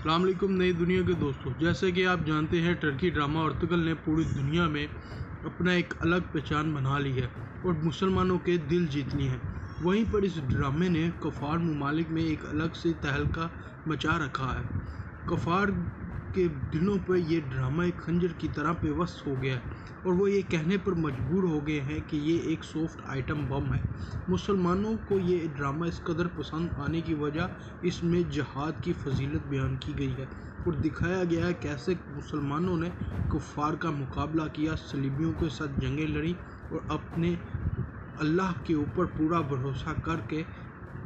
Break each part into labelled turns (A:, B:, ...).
A: السلام علیکم نئی دنیا کے دوستوں، جیسے کہ آپ جانتے ہیں ترکی ڈرامہ ارطغرل نے پوری دنیا میں اپنا ایک الگ پہچان بنا لی ہے اور مسلمانوں کے دل جیت لی ہیں۔ وہیں پر اس ڈرامے نے کفار ممالک میں ایک الگ سے تہلکہ مچا رکھا ہے۔ کفار کے دلوں پر یہ ڈرامہ ایک خنجر کی طرح پیوست ہو گیا ہے اور وہ یہ کہنے پر مجبور ہو گئے ہیں کہ یہ ایک سافٹ آئٹم بم ہے۔ مسلمانوں کو یہ ڈرامہ اس قدر پسند آنے کی وجہ اس میں جہاد کی فضیلت بیان کی گئی ہے اور دکھایا گیا ہے کیسے مسلمانوں نے کفار کا مقابلہ کیا، صلیبیوں کے ساتھ جنگیں لڑیں اور اپنے اللہ کے اوپر پورا بھروسہ کر کے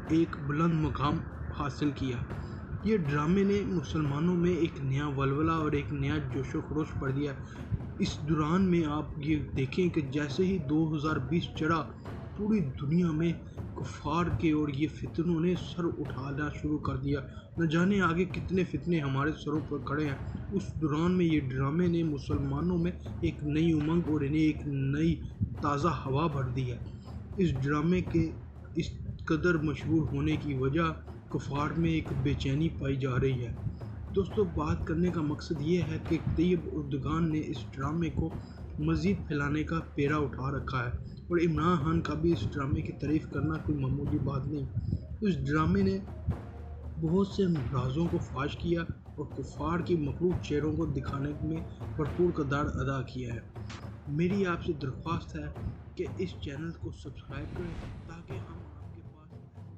A: ایک بلند مقام حاصل کیا۔ یہ ڈرامے نے مسلمانوں میں ایک نیا ولولہ اور ایک نیا جوش و خروش بھر دیا۔ اس دوران میں آپ یہ دیکھیں کہ جیسے ہی 2020 چڑھا، پوری دنیا میں کفار کے اور یہ فتنوں نے سر اٹھانا شروع کر دیا۔ نہ جانے آگے کتنے فتنے ہمارے سروں پر کھڑے ہیں۔ اس دوران میں یہ ڈرامے نے مسلمانوں میں ایک نئی امنگ اور انہیں ایک نئی تازہ ہوا بھر دی ہے۔ اس ڈرامے کے اس قدر مشہور ہونے کی وجہ کفار میں ایک بے چینی پائی جا رہی ہے۔ دوستو، بات کرنے کا مقصد یہ ہے کہ طیب اردگان نے اس ڈرامے کو مزید پھیلانے کا پیرا اٹھا رکھا ہے اور عمران خان کا بھی اس ڈرامے کی تعریف کرنا کوئی معمولی بات نہیں۔ اس ڈرامے نے بہت سے رازوں کو فاش کیا اور کفار کی مخلوق چہروں کو دکھانے میں بھرپور کردار ادا کیا ہے۔ میری آپ سے درخواست ہے کہ اس چینل کو سبسکرائب کریں تاکہ ہم